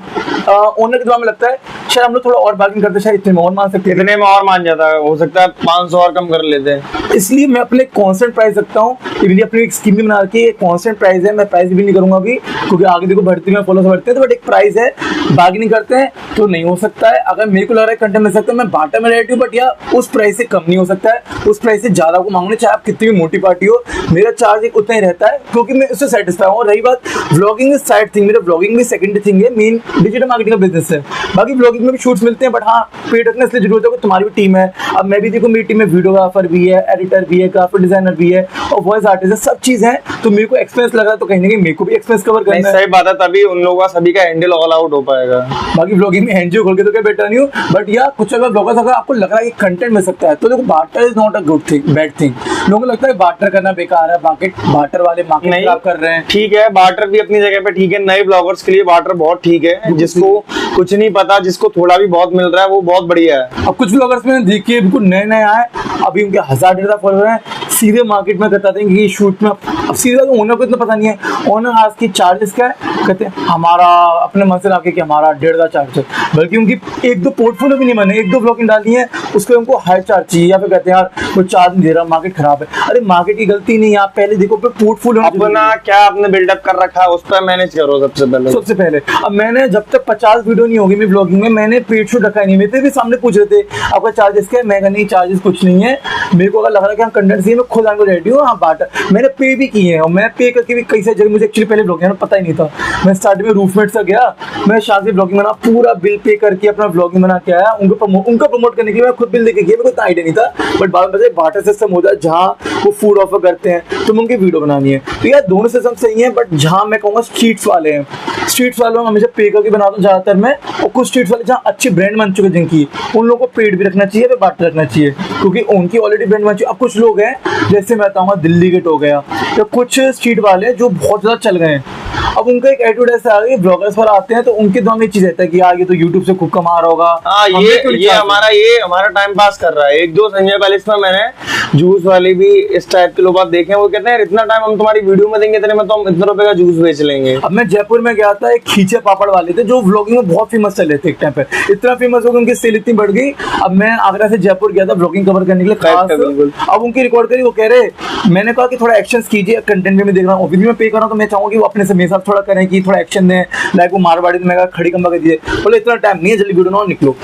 ओनर के दिमाग में लगता है शायद हम लोग थोड़ा और बार्गेनिंग करते, शायद इतने में और मान सकते हैं, इतने में और मान जाता है, हो सकता है 500 और कम कर लेते हैं। इसलिए मैं अपने कांस्टेंट प्राइस रखता हूँ। इसीलिए अपनी एक स्कीम भी बना रखी है, कांस्टेंट प्राइस है, मैं प्राइस भी नहीं करूंगा अभी क्योंकि आगे देखो बढ़ती है, फॉलोअर्स बढ़ते हैं, तो बट एक प्राइस है, बार्गेनिंग करते हैं तो नहीं हो सकता है। अगर मेरे को लग रहा है कंटेंट मिल सकता है, मैं बाटा में रहती हूँ बट या उस प्राइस से कम नहीं हो सकता है, उस प्राइस से ज्यादा को मांगने, चाहे आप कितनी भी मोटी पार्टी हो, मेरा चार्ज एक उतना ही रहता है क्योंकि मैं उससे सेटिस्फाई हूँ। और रही बात व्लॉगिंग इज साइड थिंग, मेरा व्लॉगिंग भी सेकंड थिंग है, मेन डिजिटल मार्केटिंग का बिजनेस है। बाकी व्लॉगिंग में भी शूट्स मिलते हैं बट हाँ पेड रखने इसलिए जरूरत है कि तुम्हारी भी टीम है। अब मैं भी देखो मेरी टीम में वीडियोग्राफर भी है, एडिटर भी है, ग्राफिक डिजाइनर भी है और वॉइस आर्टिस्ट है, सब चीज है। तो मेरे को एक्सपेंस लगा तो कहीं ना कहीं मेरे को भी एक्सपेंस कवर करना है। सही बात है, तभी उन लोगों का सभी का हैंडल ऑल आउट हो पाएगा। बाकी व्लॉगिंग में एनजीओ खोल के तो क्या बेटर नहीं हूँ बट या कुछ अगर ब्लॉगर्स अगर आपको लग रहा है कि कंटेंट मिल सकता है तो देखो barter is not a good thing, bad thing. लोगों को लगता है बार्टर करना बेकार है, बार्टर वाले मार्केट खराब कर रहे हैं। ठीक है, बार्टर भी अपनी जगह पे ठीक है, नए ब्लॉगर्स के लिए बार्टर बहुत ठीक है, जिसको कुछ नहीं पता, जिसको थोड़ा भी बहुत मिल रहा है वो बहुत बढ़िया है। अब कुछ ब्लॉगर्स में देखिए बिल्कुल नए आए, अभी उनके 1000-1500 फॉलोअर हैं, सीधे मार्केट में बताते हैं कि शूट में, अब सीधे ओनर को इतना पता नहीं है, ओनर आज की चार्जेस क्या है, कहते हैं हमारा अपने मन से लाके कि हमारा 1,500 चार्ज है, बल्कि उनकी एक दो पोर्टफोलियो भी नहीं बने, एक दो ब्लॉगिंग डाली है उसको उनको हाई चार्ज चाहिए, या फिर कहते हैं यार वो चार्ज नहीं दे रहा, मार्केट खराब है। अरे मार्केट की गलती नहीं है, आप पहले देखो पोर्टफोलियो अपना क्या आपने बिल्डअप कर रखा है उस पर मैनेज करो सबसे पहले। अब मैंने जब तक 50 वीडियो नहीं होगी मेरी ब्लॉगिंग में, मैंने पेड शूट रखा नहीं, मेरे भी सामने पूछ रहे थे आपका चार्जेस क्या है, मैं नहीं चार्जेस कुछ नहीं है, मेरे को अगर लग रहा है कि हम कंटेंट चाहिए मैं खुद आने को रेडी हूँ। हाँ बाटा मैंने पे भी किए हैं और मैं पे करके भी कई सारी जगह, मुझे एक्चुअली पहले ब्लॉगिंग पता ही नहीं था, मैं स्टार्टिंग में रूफमेट से गया, मैं शादी ब्लॉगिंग बना, पूरा बिल पे करके अपना ब्लॉगिंग बना के आया, उनका प्रमोट करने के लिए मैं खुद बिल लेके गया, मेरे को इतना आइडिया नहीं था बट बाद में बाटा सिस्टम होता है जहाँ वो फूड ऑफर करते हैं तो उनकी वीडियो बनानी है, तो यार दोनों सिस्टम सही है बट जहाँ मैं कहूँगा स्ट्रीट्स वाले हैं, स्ट्रीट्स वालों में हमेशा पे करके बनाता हूँ ज्यादातर मैं, और कुछ स्ट्रीट्स वाले जहाँ अच्छी ब्रांड बन चुके जिनकी, उन लोगों को पेड भी रखना चाहिए, फिर बाटा रखना चाहिए क्योंकि उनकी ऑलरेडी ब्रांड बन चुकी। अब कुछ लोग हैं जैसे मैं बताऊंगा दिल्ली गेट हो गया या कुछ स्ट्रीट वाले जो बहुत ज्यादा चल गए हैं, अब उनका एक एटीट्यूड ऐसा आ गया, ब्लॉगर्स पर आते हैं तो उनके दिमाग में एक चीज रहता है कि यार ये तो यूट्यूब से खूब कमा रहा होगा। हाँ ये हमारा टाइम पास कर रहा है। एक दो संजय पैलेस में मैंने जूस वाले भी इस टाइप के लोग देखे हैं, वो कहते हैं इतना टाइम हम तुम्हारी वीडियो में देंगे, इतने में तो हम इतने रुपए का जूस बेच लेंगे। अब मैं जयपुर में गया था, एक खींचे पापड़ वाले थे जो व्लॉगिंग में बहुत फेमस चले थे एक टाइम पे, इतना फेमस हो गया उनकी सेल इतनी बढ़ गई। अब मैं आगरा से जयपुर गया था व्लॉगिंग कवर करने के लिए खास, अब उनकी रिकॉर्ड करी, वो कह रहे मैंने कहा कि थोड़ा एक्शन कीजिए, कंटेंट में देख रहा हूँ, मैं पे कर रहा हूँ तो मैं चाहूंगा कि वो अपने से मेरे साथ थोड़ा करें कि थोड़ा एक्शन दें, लाइक वो मारवाड़ी में खड़ी कम कर दिए, बोले इतना टाइम नहीं है जल्दी वीडियो ना निकलो।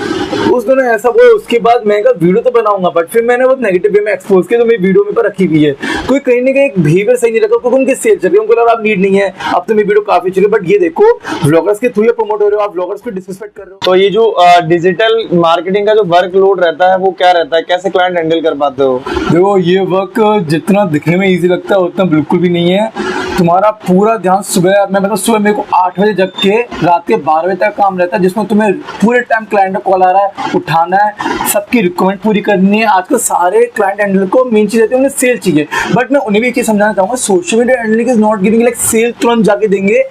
उस दिन ऐसा बोला, उसके बाद मैं कहा वीडियो तो बनाऊंगा बट फिर मैंने बहुत नेगेटिव वे में एक्सपोज किया, तो मेरी वीडियो में पर रखी हुई है कोई कहीं ना कहीं एक बिहेवियर सही नहीं रखा क्योंकि उनकी सेल चल रही है, उनको लगा आप नीड नहीं है, अब तो मेरी वीडियो काफी चली, बट ये देखो व्लॉगर्स के थ्रू प्रमोट हो रहे हो, आप व्लॉगर्स को डिसरिस्पेक्ट कर रहे हो। तो ये जो डिजिटल मार्केटिंग का जो वर्कलोड रहता है वो क्या रहता है, कैसे क्लाइंट हैंडल कर पाते हो? देखो ये वर्क जितना दिखने में इजी लगता है उतना बिल्कुल भी नहीं है। तुम्हारा पूरा ध्यान सुबह, मैं मतलब सुबह मेरे को 8 बजे जग के रात के 12 बजे तक काम रहता है, जिसमें तुम्हें पूरे टाइम क्लाइंट का कॉल आ रहा है, उठाना है, सबकी रिक्वायरमेंट पूरी करनी है। आजकल सारे क्लाइंट हैंडल को मेन चीज रहती है, उन्हें सेल चाहिए, बट मैं उन्हें भी एक चीज समझाना चाहूंगा, social media handling is not giving like sale तुरंत जाके देंगे,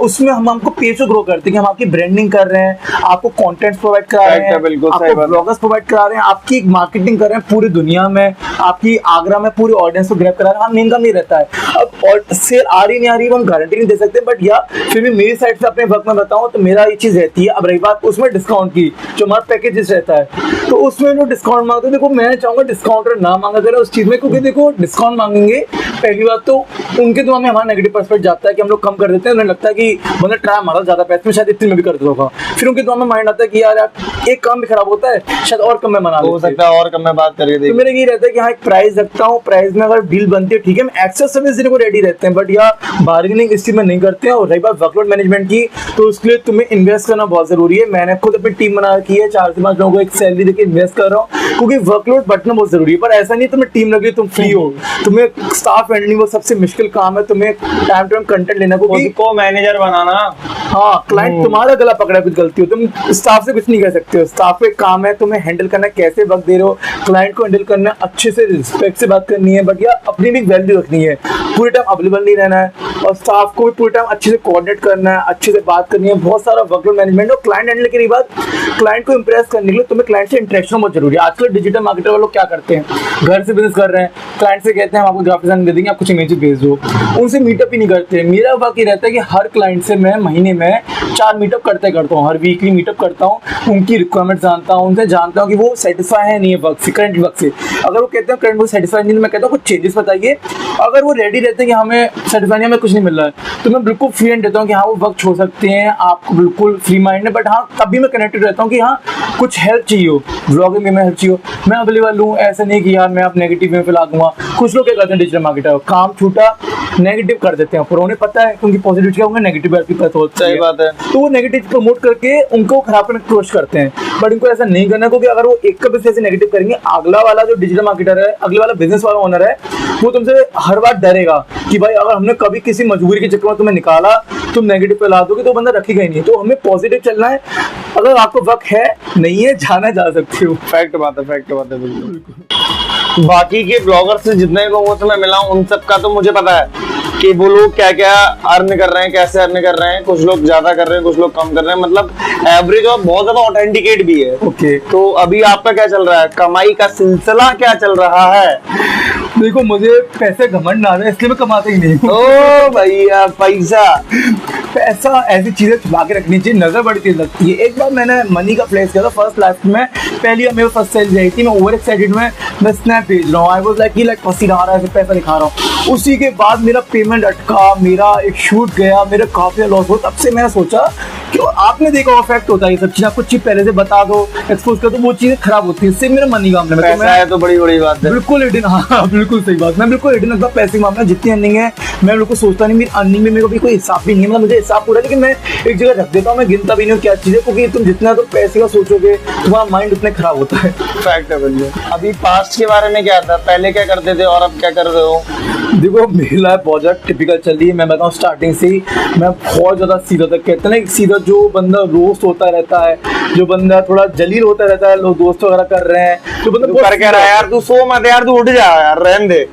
उसमें हम आपको पेज को ग्रो करते हैं कि हम आपकी ब्रांडिंग कर रहे हैं, आपको कंटेंट प्रोवाइड करा रहे हैं, आपको ब्लॉगर्स प्रोवाइड करा रहे हैं, आपकी मार्केटिंग कर रहे हैं पूरी दुनिया में, आपकी आगरा में पूरी ऑडियंस को ग्रैब करा रहे हैं। हम मेन काम नहीं रहता है, अब और सेल आ रही नहीं आ रही हम गारंटी नहीं दे सकते, बट या फिर भी मेरी साइड से अपने वर्क में बताऊं तो मेरा ये चीज रहती है। अब रही बात उसमें डिस्काउंट की, जो हमारा पैकेजेस रहता है तो उसमें लोग डिस्काउंट मांगते हैं, देखो मैं चाहूंगा डिस्काउंटर ना मांगा करे उस चीज में, क्योंकि देखो डिस्काउंट मांगेंगे पहली बात तो उनके दिमाग में हमारा नेगेटिव पर्सपेक्ट जाता है कि हम लोग कम कर देते हैं, उन्हें लगता है कि मतलब ट्राई हमारा ज्यादा पैसे में शायद इतने में भी कर देता होगा, फिर उनके दिमाग में माइंड आता है कि यार एक काम भी खराब होता है शायद और कम में बना हो सकता है और कम में बात करके तो मेरा ये रहता है कि हाँ एक प्राइस रखता हूँ, प्राइस में अगर डील बनती है ठीक है, मैं एक्स्ट्रा सर्विस देने को रेडी रहते हैं, बट या बार्गेनिंग इस चीज में नहीं करते हैं। और रही बात वर्कलोड मैनेजमेंट की, तो उसके लिए तुम्हें इन्वेस्ट करना बहुत जरूरी है। मैंने खुद अपनी टीम बना रखी है, 4 से 5 लोगों को एक सैलरी देकर इन्वेस्ट कर रहा हूँ, क्योंकि वर्कलोड बढ़ना बहुत जरूरी है। पर ऐसा नहीं तुम्हें टीम लगी तुम फ्री हो, तुम्हें स्टाफ हैंडलिंग वो सबसे मुश्किल काम है, तुम्हें टाइम टू टाइम कंटेंट लेना को मैनेजर बनाना। हाँ क्लाइंट तुम्हारा गला पकड़ा कुछ गलती हो, तुम स्टाफ से कुछ नहीं कह सकते हो, स्टाफ का काम है तुम्हें हैंडल करना, कैसे वक्त दे रहे हो, क्लाइंट को हैंडल करना, अच्छे से रिस्पेक्ट से बात करनी है, बट या अपनी भी वैल्यू रखनी है, पूरे टाइम अवेलेबल नहीं रहना है। और स्टाफ को भी पूरे टाइम अच्छे से कोऑर्डिनेट करना है, अच्छे से बात करनी है, बहुत सारा वर्कलोड मैनेजमेंट। और क्लाइंट हैंडल की रही बात, क्लाइंट को इंप्रेस करने के लिए तुम्हें क्लाइंट से इंटरेक्शन बहुत जरूरी है। आजकल डिजिटल मार्केटर वाले लोग क्या करते हैं, घर से बिजनेस कर रहे हैं, क्लाइंट से कहते हैं हम आपको ग्राफिक डिजाइन दे देंगे, आप कुछ इमेज भेज दो, उनसे मीटअप ही नहीं करते। मेरा वाकई रहता है कि हर क्लाइंट से मैं महीने में 4 मीटअप करता हूँ, हर वीकली मीटअप करता हूँ, उनकी रिक्वायरमेंट जानता हूँ, उनसे जानता हूँ कि वो सेटिस्फाई है नहीं है वर्क से, करंट वर्क से। अगर वो कहते हैं करंट वर्क सेटिस्फाई नहीं, तो मैं कहता हूँ कुछ चेंजेस बताइए। अगर वो रेडी रहते हैं कि हमें सेटिस्फाई नहीं, हमें कुछ नहीं मिल रहा है, तो मैं बिल्कुल फ्री हैंड देता हूँ कि हाँ वो वर्क छोड़ सकते हैं, आपको बिल्कुल फ्री माइंड है। बट हाँ तब भी मैं कनेक्टेड रहता हूँ कि हाँ कुछ हेल्प चाहिए हो, व्लॉगिंग में हेल्प चाहिए हो, मैं अवेलेबल हूँ। ऐसा नहीं कि यार मैं आप नेगेटिव में फैला दूंगा। कुछ लोग क्या करते हैं डिजिटल मार्केटर, काम छूटा नेगेटिव कर देते हैं, पर उन्हें पता है क्योंकि पॉजिटिव क्या होगा, नेगेटिव भी पता होता है। सही बात है। तो वो नेगेटिव प्रमोट करके उनको खराब करने की कोशिश करते हैं, बट इनको ऐसा नहीं करना, क्योंकि अगर वो एक का बिजनेस नेगेटिव करेंगे, अगला वाला जो डिजिटल मार्केटर है, अगले वाला बिजनेस वाला ओनर है, वो तुमसे हर बार डरेगा कि भाई अगर हमने कभी किसी मजबूरी के चक्कर में तुम्हें निकाला, तुम नेगेटिव पे ला दोगे तो बंदा रखेगा ही नहीं। तो हमें पॉजिटिव चलना है। अगर आपको वक्त है नहीं है, जाना जा सकते हो। फैक्ट बात है बिल्कुल। बाकी के ब्लॉगर से जितने लोगों से मैं मिला हूँ उन सब का तो मुझे पता है कि वो लोग क्या क्या अर्न कर रहे हैं, कैसे अर्न कर रहे हैं। कुछ लोग ज्यादा कर रहे हैं, कुछ लोग कम कर रहे हैं, मतलब एवरेज और बहुत ज्यादा ऑथेंटिकेट भी है। ओके, तो अभी आपका क्या चल रहा है, कमाई का सिलसिला क्या चल रहा है? देखो मुझे पैसे घमंड ना है, इसलिए मैं कमाता ही नहीं हूँ। ओ भैया पैसा ऐसी चीजें छुपा के रखनी चाहिए, नजर बड़ी तेज लगती है। एक बार मैंने मनी का प्लेस किया था फर्स्ट लाइफ में, पहली मेरे फर्स्ट सैलरी आई थी, मैं ओवर एक्साइटेड में मैं स्नैप भेज रहा हूँ, आई वाज लाइक पसीना आ रहा है, पैसा दिखा रहा हूँ। उसी के बाद मेरा पेमेंट अटका, मेरा एक शूट गया, मेरा काफी लॉस हुआ। तब से मैंने सोचा कि आपने देखा इफेक्ट होता है ये सब चीज, आप कुछ चीज पहले से बता दो, एक्सपोज कर दो, वो चीजें खराब होती है। इससे मेरा मनी का मामला पैसा है तो बड़ी बात है। बिल्कुल हिडन, हाँ बिल्कुल सही बात, मैं बिल्कुल हिडन रखता पैसे का मामला। जितनी अर्निंग है मैं बिल्कुल सोचता नहीं, मेरी अर्निंग में मेरे को भी कोई हिसाब भी नहीं है, मतलब मुझे हिसाब पूरा, लेकिन मैं एक जगह रख देता हूँ, मैं गिनता भी नहीं हूँ क्या चीज़ है, क्योंकि तुम जितना तो पैसे का सोचोगे तुम्हारा माइंड उतना खराब होता है। फैक्ट है भैया। अभी पास्ट के बारे में क्या था, पहले क्या करते थे और अब क्या कर रहे हो? देखो मेरी लाइफ बहुत ज्यादा टिपिकल चल रही है। मैं बताऊँ स्टार्टिंग से ही मैं बहुत ज्यादा सीधा, तक कहते हैं ना सीधा, जो बंदा रोस्ट होता रहता है, जो बंदा थोड़ा जलील होता रहता है, लोग दोस्त वगैरह कर रहे हैं, जो बंदा कर क्या रहा है यार, तू सो मत यार, तू उठ जा यार, रहने दे।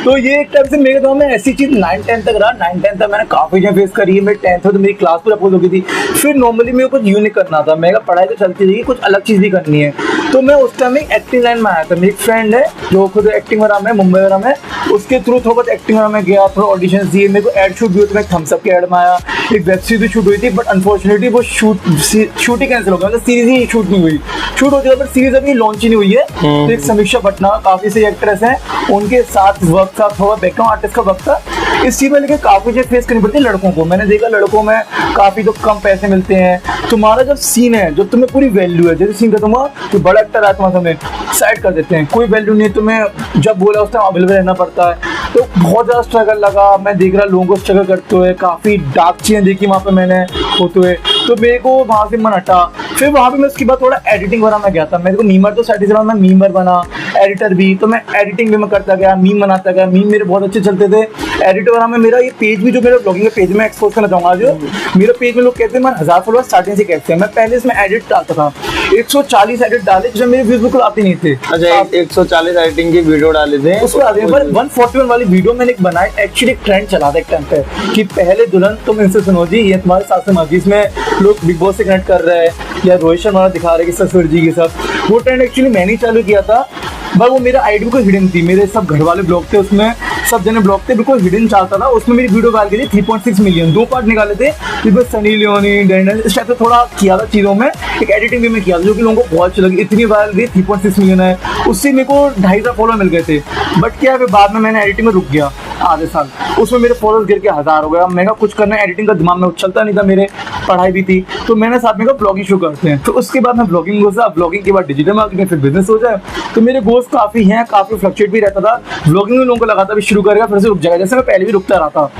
तो ये एक टाइप से मेरे गाँव में ऐसी चीज 9-10 तक रहा। 9-10 तक मैंने काफी चीजें फेस करी है। मेरी 10th में तो मेरी क्लास पूरा अपोज हो गई थी। फिर नॉर्मली मेरे को कुछ यूनिक करना था, मेरा पढ़ाई तो चलती रही, कुछ अलग चीज भी करनी है। तो मैं उस टाइम एक एक्टिंग लाइन में आया था। मेरी एक फ्रेंड है जो खुद एक्टिंग वगैरह में, मुंबई वगैरह में, उसके थ्रू थोड़ा बहुत एक्टिंग वगैरह में गया, थोड़ा ऑडिशन दिए। मेरे को एड शूट भी हुई, थम्स अप के एड में आया। एक वेब सीरीज भी शूट हुई थी, बट अनफॉर्चुनेटली वो शूट ही कैंसिल हो गया, मतलब सीरीज ही शूट नहीं हुई। शूट होती है बट सीरीज अभी लॉन्च ही नहीं हुई है। तो एक समीक्षा पटना, काफी सही एक्ट्रेस है, उनके साथ वर्क था, थोड़ा बैकग्राउंड आर्टिस्ट का वर्क था। इस चीज में लेकर काफी चीज फेस करनी पड़ती है लड़कों को। मैंने देखा लड़कों में काफी तो कम पैसे मिलते हैं। तुम्हारा जब सीन है, जो तुम्हें पूरी वैल्यू है, जैसे सीन का तुम्हारा कोई बड़ा एक्टर है, तुम्हारा तुम्हें साइड कर देते हैं, कोई वैल्यू नहीं है, तुम्हें जब बोला उस टाइम अवेलेबल रहना पड़ता है। तो बहुत ज्यादा स्ट्रगल लगा। मैं देख रहा लोगों को स्ट्रगल करते हुए, काफी डार्क चीजें देखी वहाँ पे मैंने होते हुए, तो मेरे को वहाँ से मन हटा। फिर वहाँ पे मैं उसके बाद थोड़ा एडिटिंग वगैरह में गया था। मेरे को मीमर तो सेटिस्फाई, मैं मीमर बना, एडिटर भी, तो मैं एडिटिंग भी मैं करता गया, मीम बनाता गया। मीम मेरे बहुत अच्छे चलते थे। एडिटर वगैरह में मेरा ये पेज भी, जो मेरा ब्लॉगिंग का पेज में एक्सपोज करना चाहूँगा, जो मेरा पेज में लोग कहते हैं मैं 1000 फॉलोअर्स स्टार्टिंग से कहते हैं। मैं पहले इसमें एडिट डालता था, 140 एडिट डाले जब मेरे व्यूज बिल्कुल आते नहीं थे। अच्छा, 140 एडिटिंग की वीडियो डाले थे उसको आते हैं, पर 141 वाली वीडियो मैंने एक बनाई। एक्चुअली ट्रेंड चला था एक टाइम पे कि पहले दुल्हन तुम इनसे सुनो जी, ये तुम्हारे साथ से मर्जी, इसमें लोग बिग बॉस से कनेक्ट कर रहे हैं या रोहित शर्मा दिखा रहे हैं कि ससुर जी के सब। वो ट्रेंड एक्चुअली मैंने ही चालू किया था, पर वो मेरा आईडी को हिडन थी। मेरे सब घर वाले ब्लॉग थे, उसमें सब जने ब्लॉग थे, बिल्कुल हिडन चाहता था। उसमें मेरी वीडियो वायरल गई 3.6 मिलियन, 2 पार्ट निकाले थे, जिसमें सनी लियोनी, डैनियल, इस टाइप से थोड़ा किया था चीज़ों में। एक एडिटिंग भी मैं किया था, जो कि लोगों को बहुत अच्छी लगी। इतनी वायरल गई, 3.6 मिलियन है। उससे मेरे को 250 फॉलोअर मिल गए थे। बट क्या है, बाद में मैंने एडिटिंग में रुक गया आधे साल, उसमें मेरे फॉलोअर्स गिर के 1000 हो गया। मैं कुछ करना, एडिटिंग का दिमाग में उछलता नहीं था, मेरे पढ़ाई भी थी, तो मैंने साथ में ब्लॉगिंग शुरू करते हैं। तो उसके बाद मैं ब्लॉगिंग घुसा, ब्लॉगिंग के बाद डिजिटल मार्केटिंग, फिर बिजनेस हो जाए। तो मेरे गोल्स काफी हैं, काफी फ्लक्चुएट भी रहता था। ब्लॉगिंग में लोगों को लगा था भी शुरू करेगा फिर से रुक जाएगा, जैसे मैं पहले भी रुकता रहा था।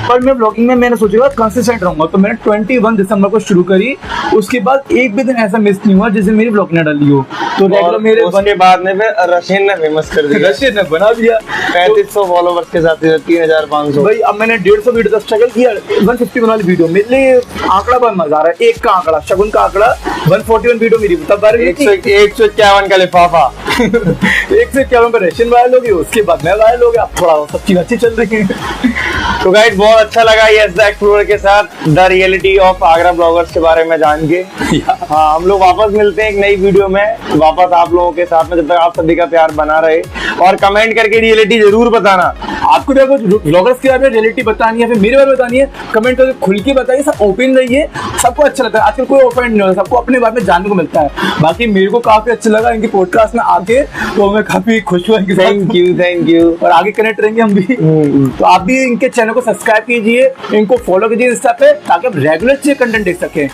पर मैं ब्लॉगिंग में मैंने सोचा कंसिस्टेंट रहूंगा, तो मैंने 21 दिसंबर को शुरू करी। उसके बाद एक भी दिन ऐसा मिस नहीं हुआ जिस दिन मेरी ब्लॉगिंग न डाली हो। तो रेगुलर मेरे उसके बाद में फिर रशियन ने फेमस कर दिया, रशियन ने बना दिया 3500 फॉलोवर्स के साथ 3500। भाई अब मैंने 150 वीडियो तक स्ट्रगल किया। 151 वाली वीडियो मेरे लिए आंकड़ा बहुत मजा आ रहा है। एक का आंकड़ा, शगुन का आंकड़ा, 141 वीडियो मेरी तब बारे 151 का लिफाफा 151 पर रशियन वायरल हो गई, उसके बाद मैं वायरल हो गया। अब थोड़ा सब चीज अच्छी चल रही है। तो गाइस बहुत अच्छा लगा ये द एक्सप्लोरर के साथ the reality of Agra bloggers के बारे में जान के। हाँ, हम लोग वापस मिलते हैं एक नई वीडियो में, वापस आप लोगों के साथ में, जब तक आप सभी का प्यार बना रहे। और कमेंट करके रियलिटी जरूर बताना। आपको भी अगर ब्लॉगर्स के बारे में रियलिटी बतानी है, फिर मेरे बारे में बतानी है, कमेंट करके खुल के बताइए। सब ओपन रहिए, सबको अच्छा लगता है। आजकल कोई ओपन नहीं होता, सबको अपने बारे में जानने को मिलता है। बाकी मेरे को काफी अच्छा लगा इनके पॉडकास्ट में आके, तो मैं काफी खुश हुआ इनके साथ। Thank you. और आगे कनेक्ट रहेंगे हम भी। तो आप भी इनके चैनल को सब्सक्राइब कीजिए, इनको फॉलो कीजिए इंस्टा पे, ताकि आप रेगुलर चीज कंटेंट देख सकें।